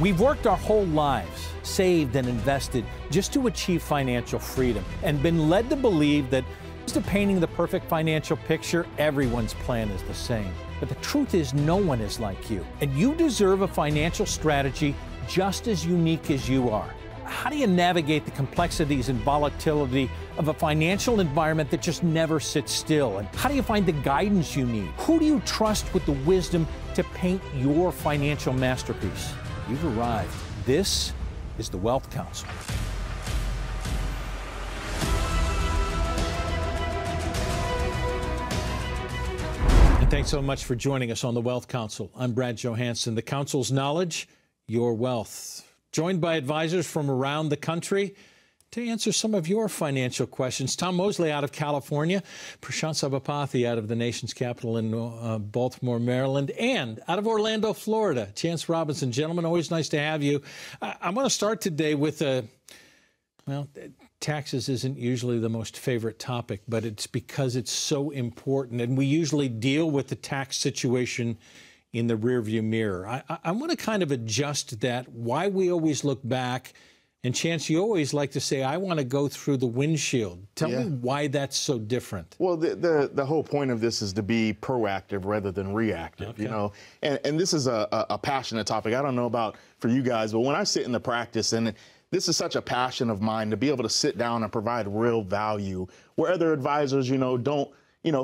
We've worked our whole lives, saved and invested just to achieve financial freedom, and been led to believe that instead of painting the perfect financial picture, everyone's plan is the same. But the truth is, no one is like you, and you deserve a financial strategy just as unique as you are. How do you navigate the complexities and volatility of a financial environment that just never sits still? And how do you find the guidance you need? Who do you trust with the wisdom to paint your financial masterpiece? You've arrived. This is the Wealth Council. And thanks so much for joining us on the Wealth Council. I'm Brad Johansson. The Council's knowledge, your wealth. Joined by advisors from around the country to answer some of your financial questions. Tom Mosley out of California, Prashant Sabapathy out of the nation's capital in Baltimore, Maryland, and out of Orlando, Florida, Chance Robinson. Gentlemen, always nice to have you. I'm going to start today with well, taxes isn't usually the most favorite topic, but it's because it's so important, and we usually deal with the tax situation in the rearview mirror. I want to kind of adjust that, why we always look back. And Chance, you always like to say, I want to go through the windshield. Tell me why that's so different. Well, the whole point of this is to be proactive rather than reactive, you know. And this is a passionate topic. I don't know about for you guys, but when I sit in the practice, and this is such a passion of mine, to be able to sit down and provide real value where other advisors, don't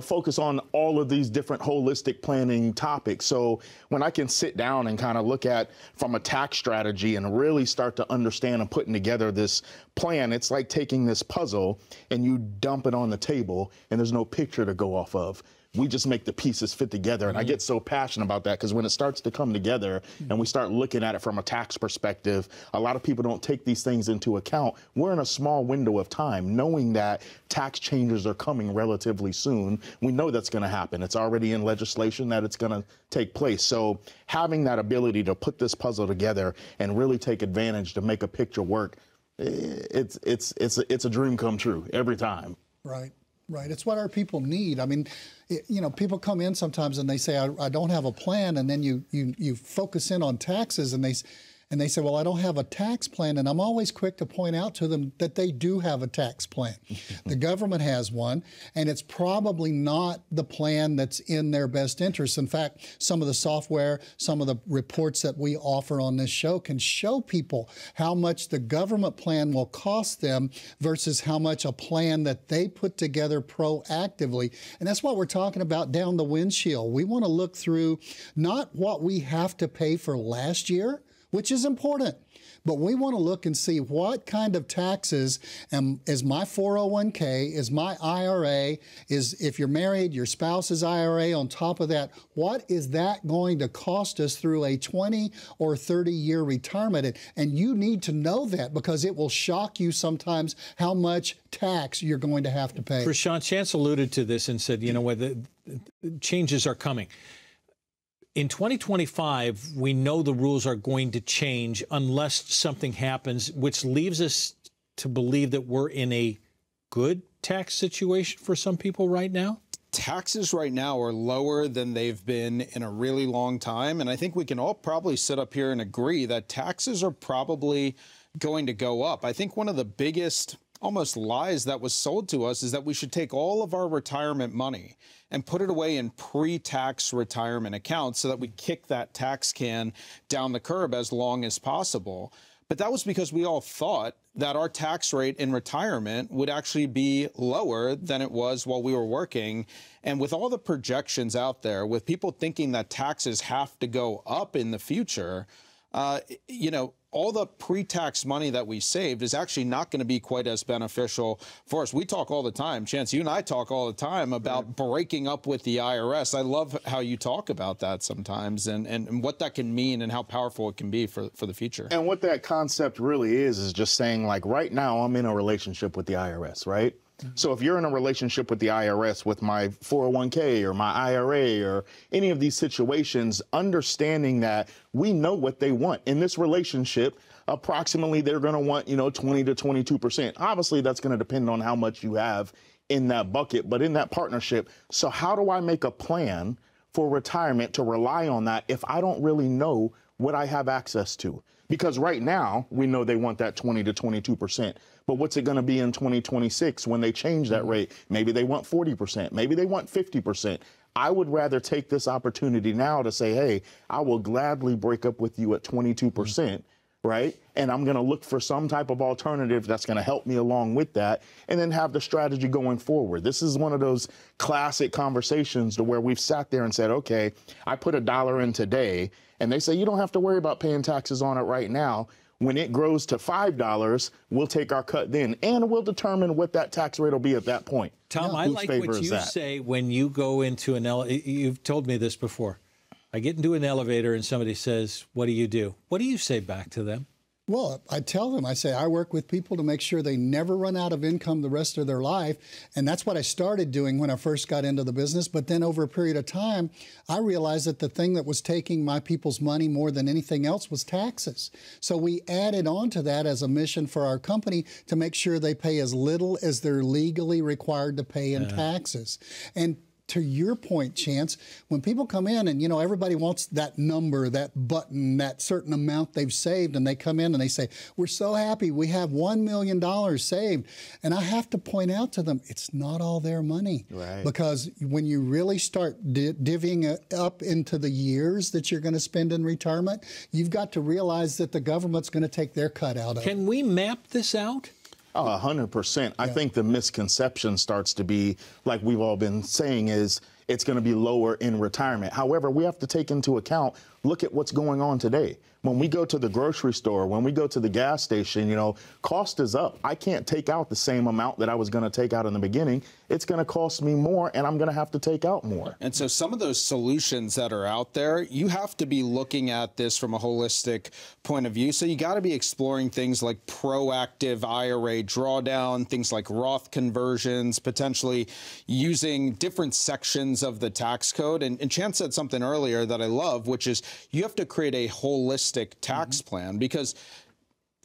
focus on all of these different holistic planning topics. So when I can sit down and kind of look at from a tax strategy and really start to understand and putting together this plan, it's like taking this puzzle and you dump it on the table and there's no picture to go off of. We just make the pieces fit together. And I get so passionate about that because when it starts to come together and we start looking at it from a tax perspective, a lot of people don't take these things into account. We're in a small window of time knowing that tax changes are coming relatively soon. We know that's going to happen. It's already in legislation that it's going to take place. So having that ability to put this puzzle together and really take advantage to make a picture work, it's a dream come true every time. Right. Right. It's what our people need. I mean, people come in sometimes and they say, I don't have a plan. And then you focus in on taxes and they say, well, I don't have a tax plan. And I'm always quick to point out to them that they do have a tax plan. The government has one, and it's probably not the plan that's in their best interest. In fact, some of the software, some of the reports that we offer on this show can show people how much the government plan will cost them versus how much a plan that they put together proactively. And that's what we're talking about down the windshield. We want to look through not what we have to pay for last year, which is important, but we want to look and see what kind of taxes is my 401k, is my IRA, is if you're married, your spouse's IRA on top of that, what is that going to cost us through a 20 or 30-year retirement? And you need to know that because it will shock you sometimes how much tax you're going to have to pay. Prashant, Chance alluded to this and said, what, the changes are coming. In 2025, we know the rules are going to change unless something happens, which leaves us to believe that we're in a good tax situation for some people right now? Taxes right now are lower than they've been in a really long time. And I think we can all probably sit up here and agree that taxes are probably going to go up. I think one of the biggest almost lies that was sold to us is that we should take all of our retirement money and put it away in pre-tax retirement accounts so that we kick that tax can down the curb as long as possible. But that was because we all thought that our tax rate in retirement would actually be lower than it was while we were working. And with all the projections out there, with people thinking that taxes have to go up in the future, all the pre-tax money that we saved is actually not going to be quite as beneficial for us. We talk all the time, Chance, you and I talk all the time about breaking up with the IRS. I love how you talk about that sometimes and what that can mean and how powerful it can be for the future. And what that concept really is just saying, like, right now I'm in a relationship with the IRS, right? So if you're in a relationship with the IRS, with my 401k or my IRA or any of these situations, understanding that we know what they want in this relationship, approximately they're going to want, 20 to 22%. Obviously, that's going to depend on how much you have in that bucket, but in that partnership. So how do I make a plan for retirement to rely on that if I don't really know what I have access to? Because right now, we know they want that 20 to 22%. But what's it going to be in 2026 when they change that rate? Maybe they want 40%. Maybe they want 50%. I would rather take this opportunity now to say, hey, I will gladly break up with you at 22%, right? And I'm going to look for some type of alternative that's going to help me along with that, and then have the strategy going forward. This is one of those classic conversations to where we've sat there and said, okay, I put $1 in today, and they say, you don't have to worry about paying taxes on it right now. When it grows to $5, we'll take our cut then, and we'll determine what that tax rate will be at that point. Tom, I like what you say when you go into an elevator. You've told me this before. I get into an elevator and somebody says, what do you do? What do you say back to them? Well, I tell them, I say, I work with people to make sure they never run out of income the rest of their life. And that's what I started doing when I first got into the business. But then over a period of time, I realized that the thing that was taking my people's money more than anything else was taxes. So we added on to that as a mission for our company to make sure they pay as little as they're legally required to pay in taxes. And to your point, Chance, when people come in and, you know, everybody wants that number, that button, that certain amount they've saved, and they come in and they say, we're so happy, we have $1 million saved. And I have to point out to them, it's not all their money. Right. Because when you really start divvying it up into the years that you're going to spend in retirement, you've got to realize that the government's going to take their cut out of it. Can we map this out? Oh, 100%. I think the misconception starts to be, like we've all been saying, is it's going to be lower in retirement. However, we have to take into account, look at what's going on today. When we go to the grocery store, when we go to the gas station, you know, cost is up. I can't take out the same amount that I was going to take out in the beginning. It's going to cost me more, and I'm going to have to take out more. And so some of those solutions that are out there, you have to be looking at this from a holistic point of view. So you got to be exploring things like proactive IRA drawdown, things like Roth conversions, potentially using different sections of the tax code. And Chance said something earlier that I love, which is you have to create a holistic tax plan, because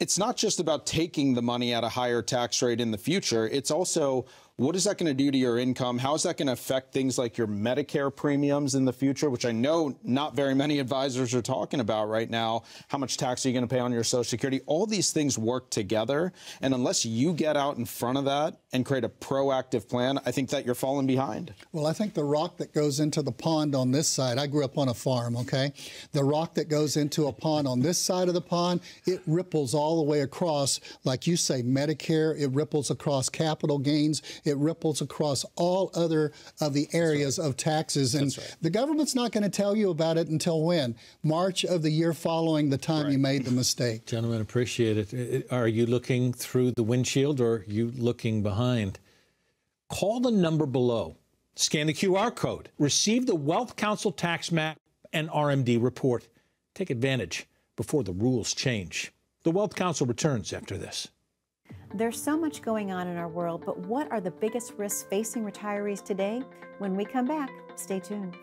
it's not just about taking the money at a higher tax rate in the future. It's also, what is that going to do to your income? How is that going to affect things like your Medicare premiums in the future, which I know not very many advisors are talking about right now? How much tax are you going to pay on your Social Security? All these things work together. And unless you get out in front of that and create a proactive plan, I think that you're falling behind. Well, I think the rock that goes into the pond on this side, I grew up on a farm, okay? The rock that goes into a pond on this side of the pond, it ripples all the way across, like you say, Medicare, it ripples across capital gains, it ripples across all other of the areas of taxes. And the government's not going to tell you about it until when? March of the year following the time you made the mistake. Gentlemen, appreciate it. Are you looking through the windshield, or are you looking behind? Call the number below. Scan the QR code. Receive the Wealth Council tax map and RMD report. Take advantage before the rules change. The Wealth Council returns after this. There's so much going on in our world, but what are the biggest risks facing retirees today? When we come back, stay tuned.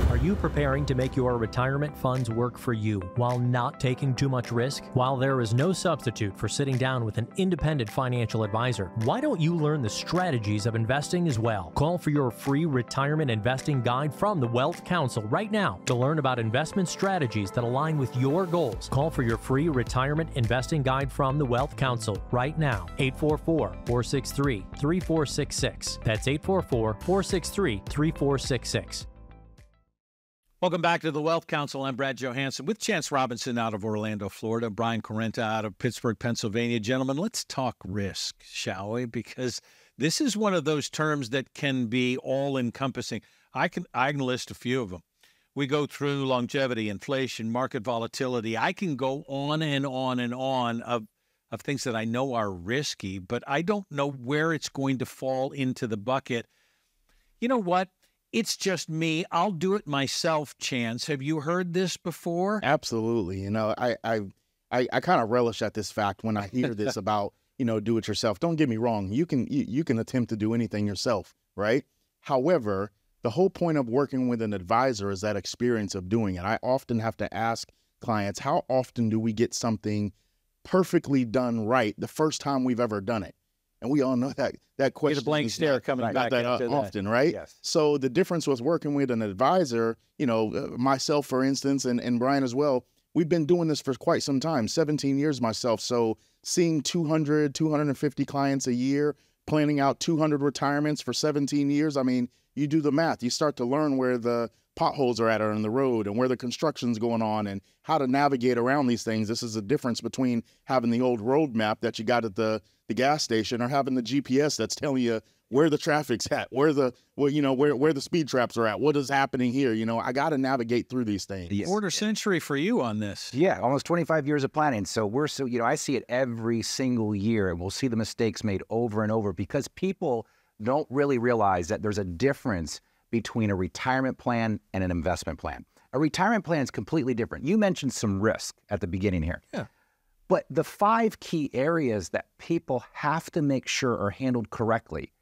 Are you preparing to make your retirement funds work for you while not taking too much risk? While there is no substitute for sitting down with an independent financial advisor, why don't you learn the strategies of investing as well? Call for your free retirement investing guide from the Wealth Council right now to learn about investment strategies that align with your goals. Call for your free retirement investing guide from the Wealth Council right now. 844-463-3466. That's 844-463-3466. Welcome back to the Wealth Council. I'm Brad Johansson with Chance Robinson out of Orlando, Florida, Brian Correnta out of Pittsburgh, Pennsylvania. Gentlemen, let's talk risk, shall we? Because this is one of those terms that can be all-encompassing. I can list a few of them. We go through longevity, inflation, market volatility. I can go on and on and on of things that I know are risky, but I don't know where it's going to fall into the bucket. You know what? It's just me. I'll do it myself, Chance. Have you heard this before? Absolutely. You know, I kind of relish at this fact when I hear this about, you know, do it yourself. Don't get me wrong. You can attempt to do anything yourself, right? However, the whole point of working with an advisor is that experience of doing it. I often have to ask clients, how often do we get something perfectly done right the first time we've ever done it? And we all know that question. Get a blank stare coming back after that. Often, right? Yes. So the difference was working with an advisor, myself, for instance, and Brian as well, we've been doing this for quite some time, 17 years myself. So seeing 200, 250 clients a year, planning out 200 retirements for 17 years. I mean, you do the math. You start to learn where the potholes are at on the road and where the construction's going on and how to navigate around these things. This is the difference between having the old road map that you got at the gas station or having the GPS that's telling you where the traffic's at, where the speed traps are at, what is happening here. I got to navigate through these things. Yes. Quarter century for you on this. Yeah, almost 25 years of planning. So I see it every single year, and we'll see the mistakes made over and over because people don't really realize that there's a difference between a retirement plan and an investment plan. A retirement plan is completely different. You mentioned some risk at the beginning here. Yeah. But the 5 key areas that people have to make sure are handled correctly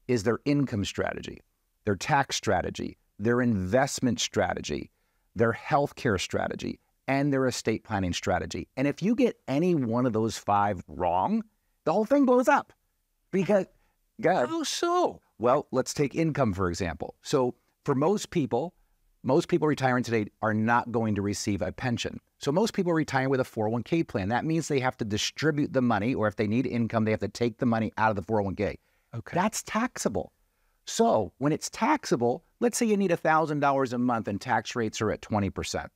is their income strategy, their tax strategy, their investment strategy, their healthcare strategy, and their estate planning strategy. And if you get any one of those 5 wrong, the whole thing blows up. Because, How so? well, let's take income, for example. So for most people retiring today are not going to receive a pension. So most people retire with a 401k plan. That means they have to distribute the money, or if they need income, they have to take the money out of the 401k. Okay. That's taxable. So when it's taxable, let's say you need $1,000 a month and tax rates are at 20%.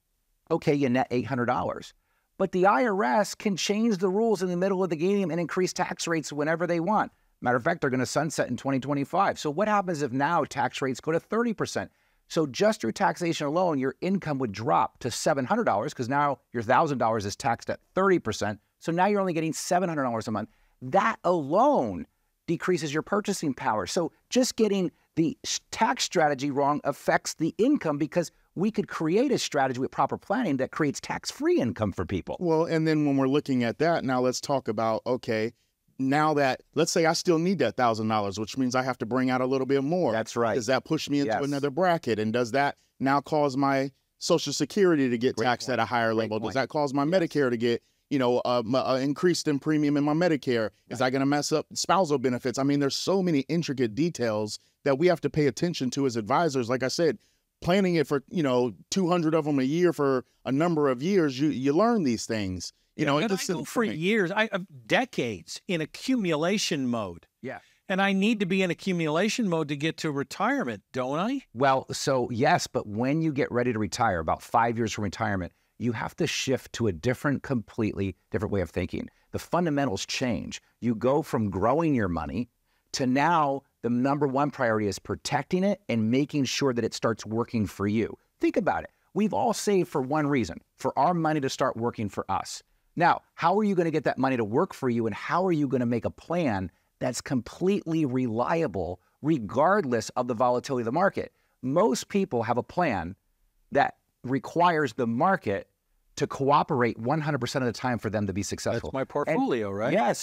Okay, you net $800. But the IRS can change the rules in the middle of the game and increase tax rates whenever they want. Matter of fact, they're going to sunset in 2025. So what happens if now tax rates go to 30%? So just through taxation alone, your income would drop to $700 because now your $1,000 is taxed at 30%. So now you're only getting $700 a month. That alone decreases your purchasing power. So just getting the tax strategy wrong affects the income because we could create a strategy with proper planning that creates tax-free income for people. Well, and then when we're looking at that, now let's talk about, okay, now that, let's say I still need that $1,000, which means I have to bring out a little bit more. That's right. Does that push me into Yes. another bracket? And does that now cause my Social Security to get taxed at a higher level? Does that cause my Medicare to get, increased in premium in my Medicare? Is that going to mess up spousal benefits? I mean, there's so many intricate details that we have to pay attention to as advisors. Like I said, planning it for, 200 of them a year for a number of years, you learn these things. And I go for years, decades in accumulation mode. Yeah. And I need to be in accumulation mode to get to retirement, don't I? Well, so yes, but when you get ready to retire, about 5 years from retirement, you have to shift to a completely different way of thinking. The fundamentals change. You go from growing your money to now the number one priority is protecting it and making sure that it starts working for you. Think about it. We've all saved for one reason, for our money to start working for us. Now, how are you going to get that money to work for you, and how are you going to make a plan that's completely reliable regardless of the volatility of the market? Most people have a plan that requires the market to cooperate 100% of the time for them to be successful. That's my portfolio, right? Yeah,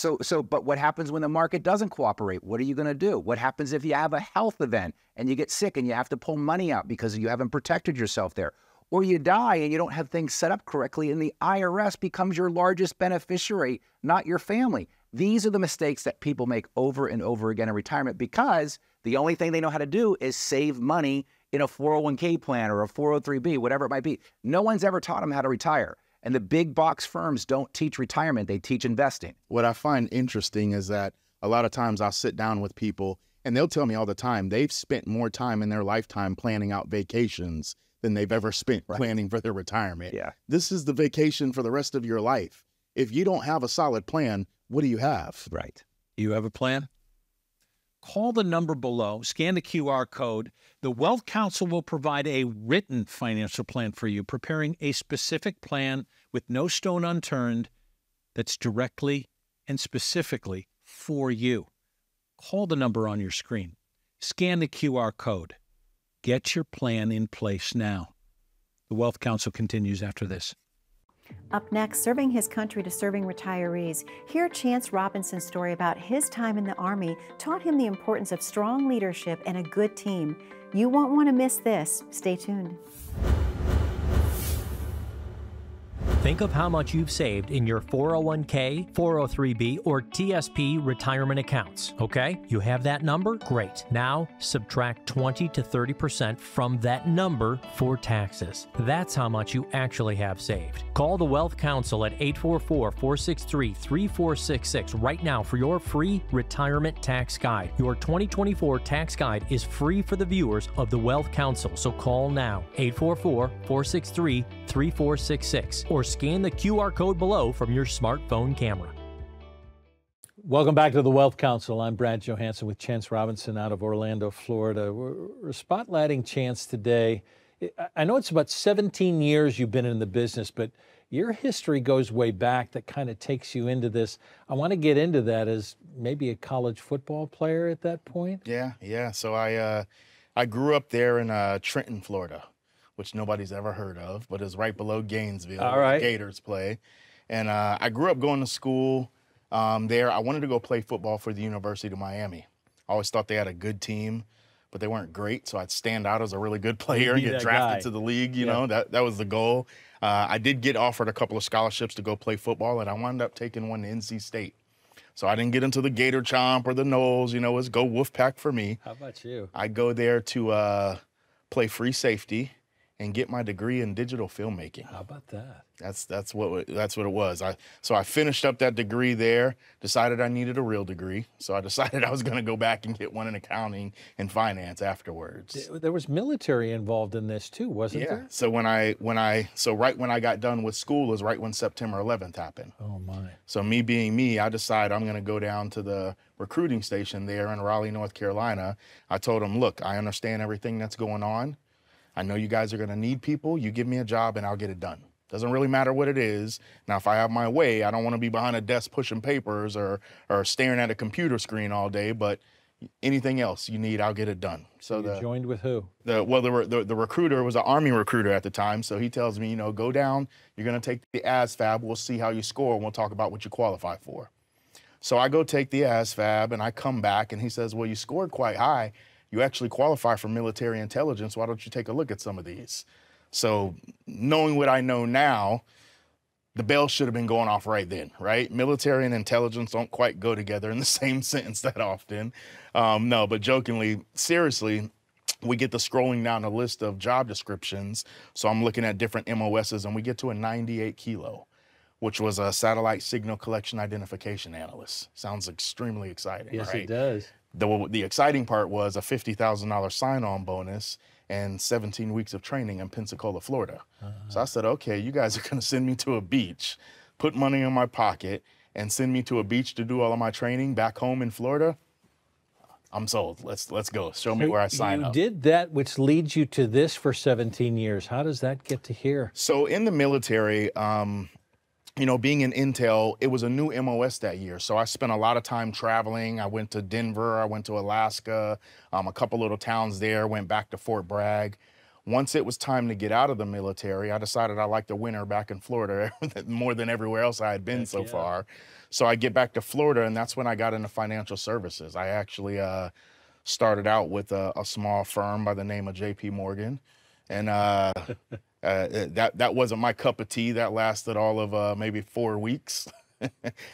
but what happens when the market doesn't cooperate? What are you going to do? What happens if you have a health event and you get sick and you have to pull money out because you haven't protected yourself there? Or you die and you don't have things set up correctly and the IRS becomes your largest beneficiary, not your family. These are the mistakes that people make over and over again in retirement because the only thing they know how to do is save money in a 401k plan or a 403b, whatever it might be. No one's ever taught them how to retire. And the big box firms don't teach retirement, they teach investing. What I find interesting is that a lot of times I'll sit down with people and they'll tell me all the time they've spent more time in their lifetime planning out vacations than they've ever spent planning for their retirement. Yeah. This is the vacation for the rest of your life. If you don't have a solid plan, what do you have? Right. You have a plan? Call the number below, scan the QR code. The Wealth Council will provide a written financial plan for you, preparing a specific plan with no stone unturned that's directly and specifically for you. Call the number on your screen. Scan the QR code. Get your plan in place now. The Wealth Council continues after this. Up next, serving his country to serving retirees. Hear Chance Robinson's story about his time in the Army taught him the importance of strong leadership and a good team. You won't want to miss this. Stay tuned. Think of how much you've saved in your 401k, 403b, or TSP retirement accounts, okay? You have that number? Great. Now, subtract 20 to 30% from that number for taxes. That's how much you actually have saved. Call the Wealth Council at 844-463-3466 right now for your free retirement tax guide. Your 2024 tax guide is free for the viewers of the Wealth Council, so call now, 844-463-3466, or scan the QR code below from your smartphone camera. Welcome back to the Wealth Council. I'm Brad Johansson with Chance Robinson out of Orlando, Florida. We're spotlighting Chance today. I know it's about 17 years you've been in the business, but your history goes way back that kind of takes you into this. I want to get into that as maybe a college football player at that point. Yeah. So I grew up there in Trenton, Florida, which nobody's ever heard of, but is right below Gainesville, where the Gators play. And I grew up going to school there. I wanted to go play football for the University of Miami. I always thought they had a good team, but they weren't great, so I'd stand out as a really good player and get drafted to the league. You know, that was the goal. I did get offered a couple of scholarships to go play football, and I wound up taking one to NC State. So I didn't get into the Gator Chomp or the Knowles. You know, it's go Wolfpack for me. How about you? I go there to play free safety and get my degree in digital filmmaking. How about that? That's what it was. So I finished up that degree there, decided I needed a real degree. So I decided I was going to go back and get one in accounting and finance afterwards. There was military involved in this too, wasn't there? So right when I got done with school is right when September 11th happened. Oh my. So me being me, I decided I'm going to go down to the recruiting station there in Raleigh, North Carolina. I told them, look, I understand everything that's going on. I know you guys are going to need people. You give me a job and I'll get it done. Doesn't really matter what it is. Now, if I have my way, I don't want to be behind a desk pushing papers or staring at a computer screen all day, but anything else you need, I'll get it done. So you joined with who? The recruiter was an Army recruiter at the time. So he tells me, you know, go down, you're going to take the ASVAB. We'll see how you score and we'll talk about what you qualify for. So I go take the ASVAB and I come back and he says, well, you scored quite high. You actually qualify for military intelligence. Why don't you take a look at some of these? So knowing what I know now, the bell should have been going off right then, right? Military and intelligence don't quite go together in the same sentence that often. No, but jokingly, seriously, we get to scrolling down a list of job descriptions. So I'm looking at different MOSs and we get to a 98 kilo, which was a satellite signal collection identification analyst. Sounds extremely exciting, yes, right? It does. The exciting part was a $50,000 sign-on bonus and 17 weeks of training in Pensacola, Florida. So I said, okay, you guys are going to send me to a beach, put money in my pocket, and send me to a beach to do all of my training back home in Florida. I'm sold. Let's go. Show me where I sign up. You did that, which leads you to this for 17 years. How does that get to here? So in the military, you know, being in Intel, it was a new MOS that year. So I spent a lot of time traveling. I went to Denver, I went to Alaska, a couple little towns there, went back to Fort Bragg. Once it was time to get out of the military, I decided I liked the winter back in Florida more than everywhere else I had been so far. So I get back to Florida, and that's when I got into financial services. I actually started out with a small firm by the name of JP Morgan. And that wasn't my cup of tea. That lasted all of maybe 4 weeks.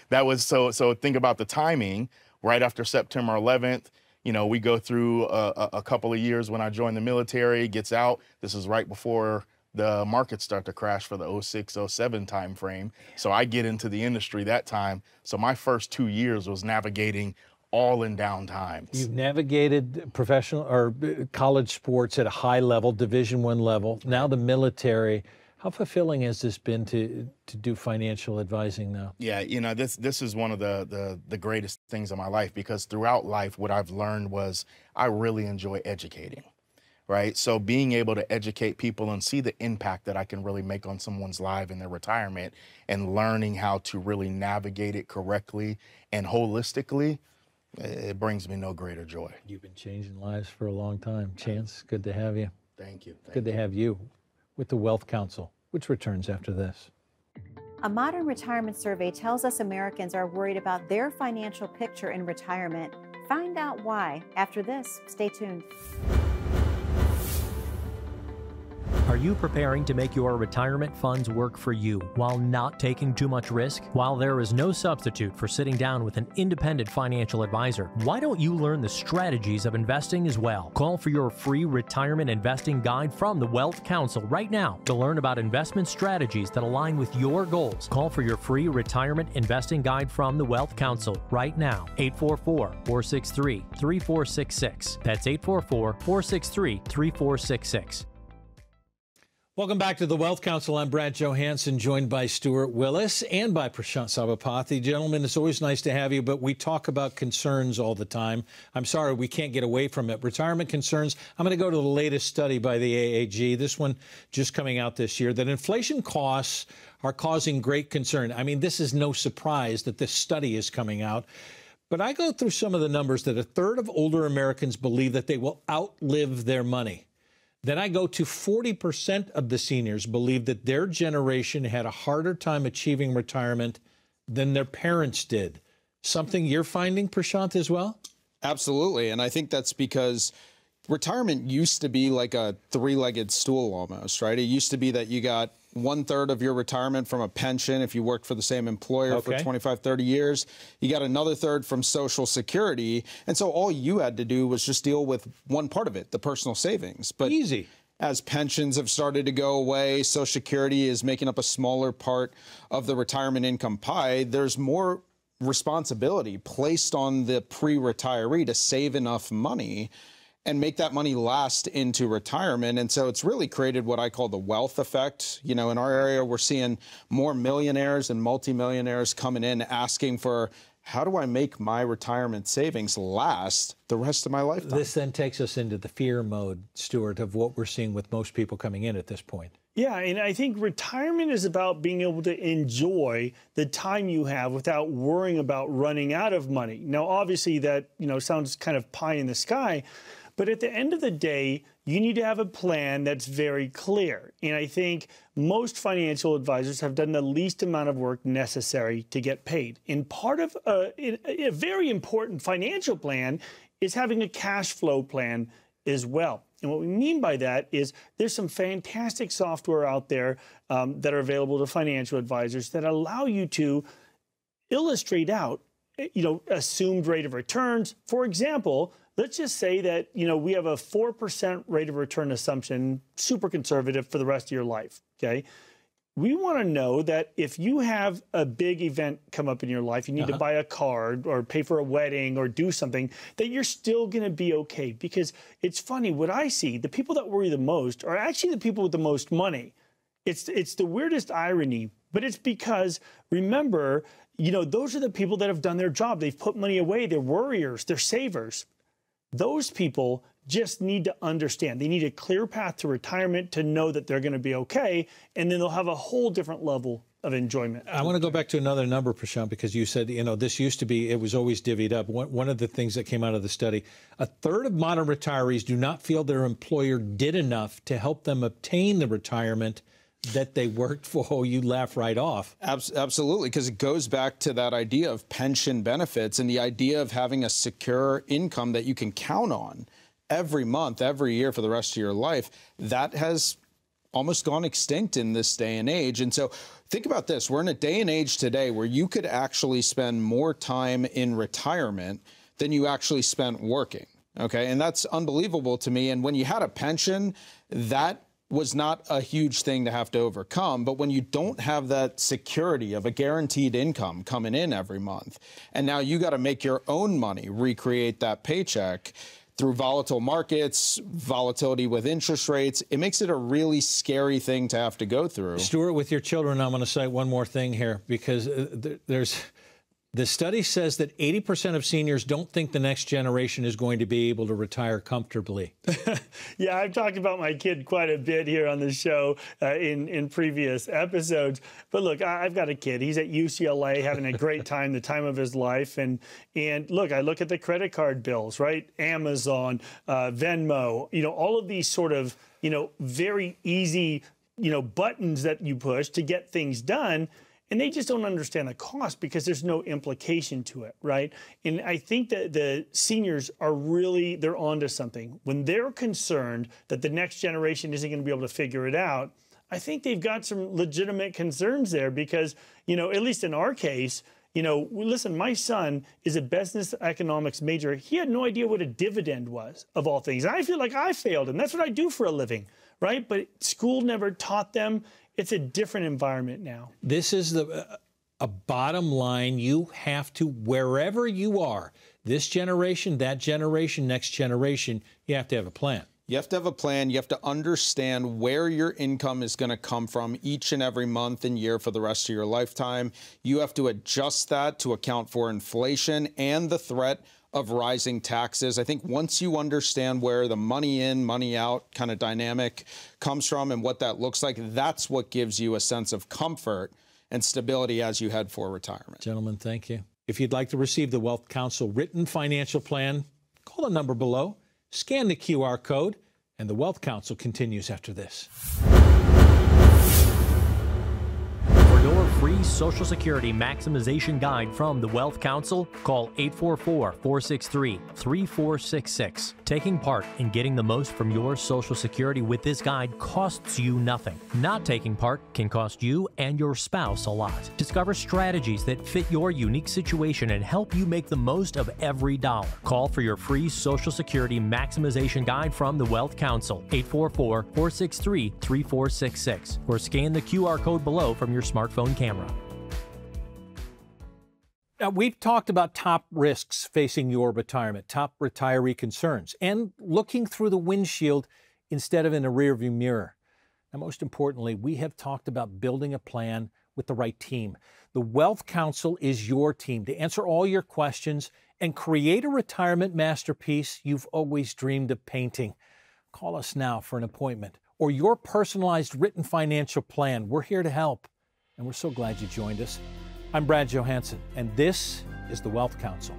That was so think about the timing. Right after September 11th, you know, we go through a couple of years when I joined the military, gets out. This is right before the markets start to crash for the 06, 07 time frame. So I get into the industry that time. So my first 2 years was navigating all in down times. You've navigated professional or college sports at a high level, Division I level. Now the military. How fulfilling has this been to do financial advising now? Yeah, you know, this is one of the greatest things in my life, because throughout life, what I've learned was I really enjoy educating, right? So being able to educate people and see the impact that I can really make on someone's life in their retirement, and learning how to really navigate it correctly and holistically, it brings me no greater joy. You've been changing lives for a long time. Chance, good to have you. Thank you. Good to have you with the Wealth Council, which returns after this. A modern retirement survey tells us Americans are worried about their financial picture in retirement. Find out why after this. Stay tuned. Are you preparing to make your retirement funds work for you while not taking too much risk? While there is no substitute for sitting down with an independent financial advisor, why don't you learn the strategies of investing as well? Call for your free retirement investing guide from the Wealth Council right now to learn about investment strategies that align with your goals. Call for your free retirement investing guide from the Wealth Council right now. 844-463-3466. That's 844-463-3466. Welcome back to the Wealth Council. I'm Brad Johansson, joined by Stuart Willis and by Prashant Sabapathy. Gentlemen, it's always nice to have you, but we talk about concerns all the time. I'm sorry, we can't get away from it. Retirement concerns. I'm going to go to the latest study by the AAG, this one just coming out this year, that inflation costs are causing great concern. I mean, this is no surprise that this study is coming out. But I go through some of the numbers that a third of older Americans believe that they will outlive their money. Then I go to 40% of the seniors believe that their generation had a harder time achieving retirement than their parents did. Something you're finding, Prashant, as well? Absolutely. And I think that's because retirement used to be like a three-legged stool almost, right? It used to be that you got 1/3 of your retirement from a pension if you worked for the same employer for 25, 30 years. You got another third from Social Security. And so all you had to do was just deal with one part of it, the personal savings. But easy. As pensions have started to go away, Social Security is making up a smaller part of the retirement income pie. There's more responsibility placed on the pre-retiree to save enough money and make that money last into retirement. And so it's really created what I call the wealth effect. You know, in our area, we're seeing more millionaires and multimillionaires coming in asking for, how do I make my retirement savings last the rest of my lifetime? This then takes us into the fear mode, Stuart, of what we're seeing with most people coming in at this point. Yeah, and I think retirement is about being able to enjoy the time you have without worrying about running out of money. Now, obviously that, sounds kind of pie in the sky, but at the end of the day, you need to have a plan that's very clear. And I think most financial advisors have done the least amount of work necessary to get paid. And part of a very important financial plan is having a cash flow plan as well. And what we mean by that is there's some fantastic software out there that are available to financial advisors that allow you to illustrate out, assumed rate of returns. For example, let's just say that, we have a 4% rate of return assumption, super conservative for the rest of your life, okay? We want to know that if you have a big event come up in your life, you need to buy a car or pay for a wedding or do something, that you're still going to be okay. Because it's funny, what I see, the people that worry the most are actually the people with the most money. It's the weirdest irony, but it's because, remember, those are the people that have done their job. They've put money away. They're worriers. They're savers. Those people just need to understand. They need a clear path to retirement to know that they're going to be okay, and then they'll have a whole different level of enjoyment. I want to go back to another number, Prashant, because you said, this used to be, it was always divvied up. One of the things that came out of the study, a third of modern retirees do not feel their employer did enough to help them obtain the retirement that they worked for. Oh, you laugh right off. Absolutely, because it goes back to that idea of pension benefits and the idea of having a secure income that you can count on every month, every year for the rest of your life. That has almost gone extinct in this day and age. And so think about this. We're in a day and age today where you could actually spend more time in retirement than you actually spent working. Okay, and that's unbelievable to me. And when you had a pension, that was not a huge thing to have to overcome. But when you don't have that security of a guaranteed income coming in every month, and now you got to make your own money, recreate that paycheck through volatile markets, volatility with interest rates, it makes it a really scary thing to have to go through. Stuart, with your children, I'm going to say one more thing here, because the study says that 80% of seniors don't think the next generation is going to be able to retire comfortably. Yeah, I've talked about my kid quite a bit here on the show in previous episodes. But look, I've got a kid. He's at UCLA having a great time, the time of his life. And look, I look at the credit card bills, right? Amazon, Venmo, all of these sort of, very easy, buttons that you push to get things done. and they just don't understand the cost because there's no implication to it, right? And I think that the seniors are really, they're onto something. When they're concerned that the next generation isn't going to be able to figure it out, I think they've got some legitimate concerns there because, you know, at least in our case, you know, listen, my son is a business economics major. He had no idea what a dividend was, of all things. And I feel like I failed, and that's what I do for a living, right? But school never taught them. It's a different environment now. This is a bottom line. You have to, wherever you are, this generation, that generation, next generation, you have to have a plan. You have to have a plan. You have to understand where your income is going to come from each and every month and year for the rest of your lifetime. You have to adjust that to account for inflation and the threat of rising taxes. I think once you understand where the money in, money out kind of dynamic comes from and what that looks like, that's what gives you a sense of comfort and stability as you head for retirement. Gentlemen, thank you. If you'd like to receive the Wealth Council written financial plan, call the number below. Scan the QR code, and the Wealth Council continues after this. For your free Social Security maximization guide from the Wealth Council, call 844-463-3466. Taking part in getting the most from your Social Security with this guide costs you nothing. Not taking part can cost you and your spouse a lot. Discover strategies that fit your unique situation and help you make the most of every dollar. Call for your free Social Security maximization guide from the Wealth Council, 844-463-3466, or scan the QR code below from your smartphone camera. Now, we've talked about top risks facing your retirement, top retiree concerns, and looking through the windshield instead of in a rearview mirror. Now, most importantly, we have talked about building a plan with the right team. The Wealth Council is your team to answer all your questions and create a retirement masterpiece you've always dreamed of painting. Call us now for an appointment or your personalized written financial plan. We're here to help, and we're so glad you joined us. I'm Brad Johansson, and this is the Wealth Council.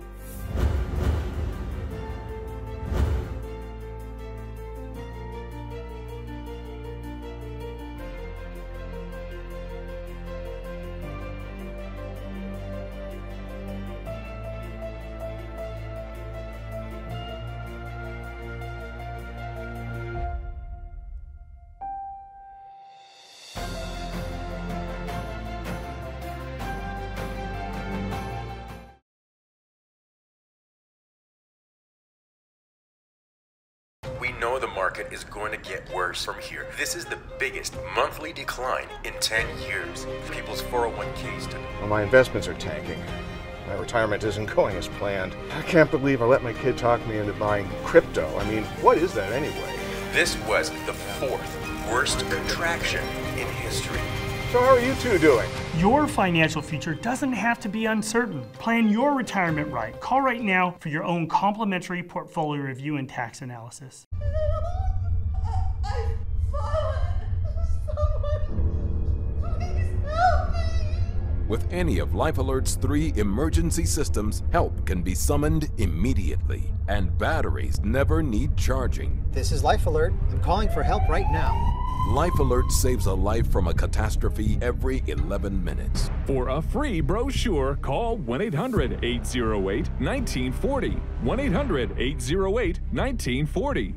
We know the market is going to get worse from here. This is the biggest monthly decline in 10 years. People's 401ks took. Well, my investments are tanking. My retirement isn't going as planned. I can't believe I let my kid talk me into buying crypto. I mean, what is that anyway? This was the 4th worst contraction in history. So how are you two doing? Your financial future doesn't have to be uncertain. Plan your retirement right. Call right now for your own complimentary portfolio review and tax analysis. I've fallen. Someone, please help me. With any of Life Alert's 3 emergency systems, help can be summoned immediately, and batteries never need charging. This is Life Alert. I'm calling for help right now. Life Alert saves a life from a catastrophe every 11 minutes. For a free brochure, call 1-800-808-1940. 1-800-808-1940.